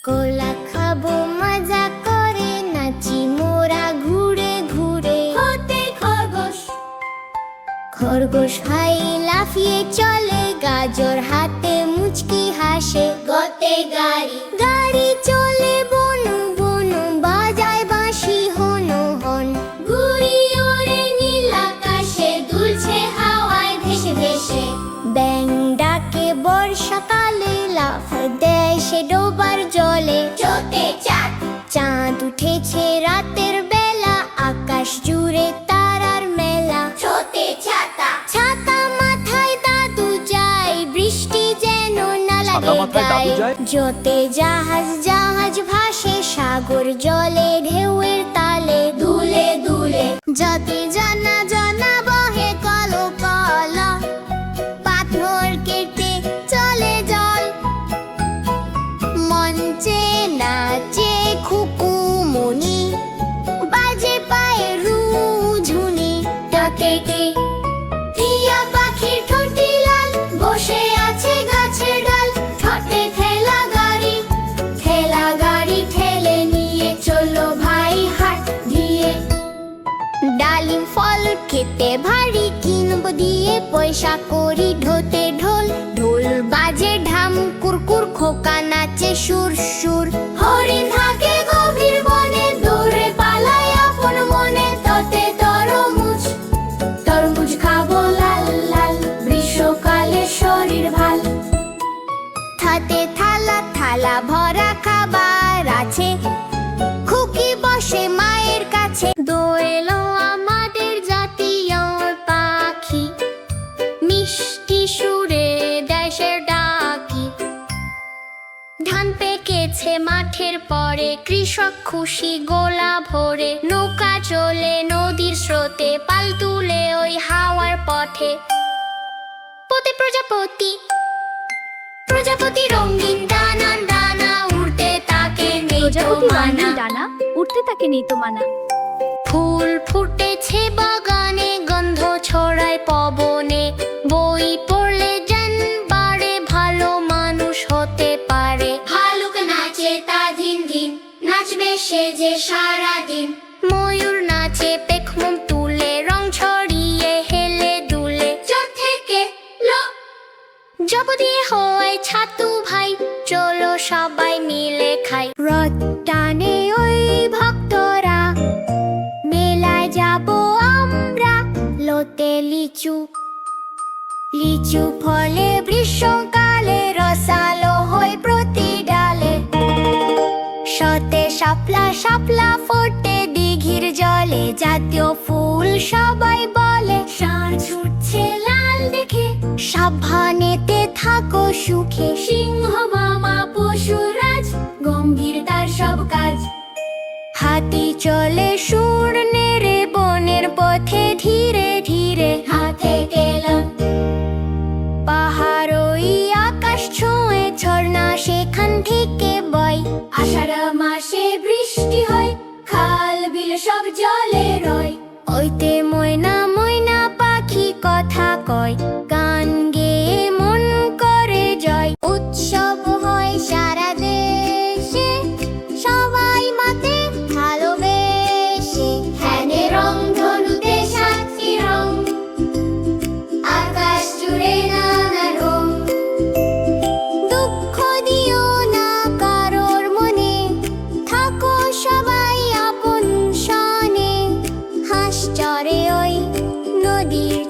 কোলা খাবো মজা করে নাচি মোরা ঘুরে ঘুরে। হতে খরগোশ খরগোশ হাই লাফিয়ে চলে, গাজর হাতে মুচকি হাসে। গতে গাড়ি গাড়ি চলে বনু বনু, বাজায় বাঁশি হন হন। ঘুড়ি ওড়ে নীল আকাশে, দুলছে হাওয়ায় ভেসে ভেসে। ব্যাঙ ডাকে বর্ষাকালে, লাফ দেয় সে ডোবার জলে। চোতে চাঁদ চাঁদ উঠেছে রাতের বেলা, আকাশ জুড়ে তারার মেলা। ছোতে ছাতা ছাতা মাথায় দাদু যায়, বৃষ্টি যেন না লাগে গায়ে। জোতে জাহাজ জাহাজ ভাসে, সাগর জলে ঢেউয়ের তালে। দুলে দুলে যতে জানা জানা বহে কলো কলা, পাথর কেটে চলে জল। মঞ্চে নাচে খুকুমনি, বাজে পায়ে রুঝুনি। ডাকে কে টিয়া পাখির ঠোঁটি লাল, বসে আছে গাছের ডাল। ঠোঁটে ঠেলা গাড়ি ঠেলে নিয়ে চলো ভাই হাট দিয়ে। ডালিম ফল খেতে ভারী, কিনবো দিয়ে পয়সা করি ঢোতে ঢোল। ঢোল বাজে ঢাম কুরকুর, খোকা নাচে সুর সুর। হরিণ থাকে গভীর বনে, দৌড়ে পালায় আপন মনে। ততে তরমুজ তরমুজ খাবো লাল লাল, গ্রীষ্মকালে শরীর ভাল। হাতে থালা থালা ভরা খাবার আছে, খুকি বসে মায়ের কাছে। দোয়েল আমাদের জাতীয় পাখি, মিষ্টি সুরে দেশের ডাকি। ধান পেকেছে মাঠের পরে, কৃষক খুশি গোলা ভরে। নৌকা চলে নদীর স্রোতে, পাল তুলে ওই হাওয়ার পথে। পতি প্রজাপতি প্রজাপতি রঙিন ডানা ডানা, উড়তে তাকে নেই তো মানা। ডানা উঠতে তাকে নেই তো মানা। ফুল ফুটেছে বাগানে, গন্ধ ছড়ায় পবনে। বই পড়লে জ্ঞান বাড়ে, ভালো মানুষ হতে পারে। ভালুক নাচে তা ধিন ধিন, নাচবে সে যে সারাদিন। ময়ূর নাচে পেখম তুলে, রং ছড়িয়ে হেলে দুলে। চোখ থেকে লো জব দিয়ে হয় ছাতু ভাই, চলো সবাই মিলে খাই। রথ টানে ওই ভক্তরা, মেলায় যাব আমরা। লোতে লিচু লিচু ফলে, গ্রীষ্মকালে রসালো হয় প্রতি ডালে। সতে শাপলা শাপলা ফোটে দিঘির জলে, জাতীয় ফুল সবাই বলে। ষাঁড় ছুটছে লাল দেখে, সাবধানেতে থাকো সুখে। সিংহ মামা পশুরাজ, গম্ভীর তার সব কাজ। হাতি চলে সুর নেড়ে, বনের পথে ধীরে ধীরে। হাতে গেলাম পাহাড় ওই আকাশ ছুঁয়ে, ঝর্ণা সেখান থেকে বয়। আষাঢ় মাসে বৃষ্টি হয়, খাল বিল সব জলে রয়। ওইতে ময়না ময়না পাখি কথা কয়, গান গেয়ে মন করে জয়। উৎসব হয় সারা দেশে, সবাই মাতে ভালোবেসে। হ্যানে রং ধনুতে সাতটি রং, আকাশ জুড়ে নানা রং। দুঃখ দিও না কারোর মনে, থাকো সবাই আপন সনে। হাঁস চরে ওই নদীর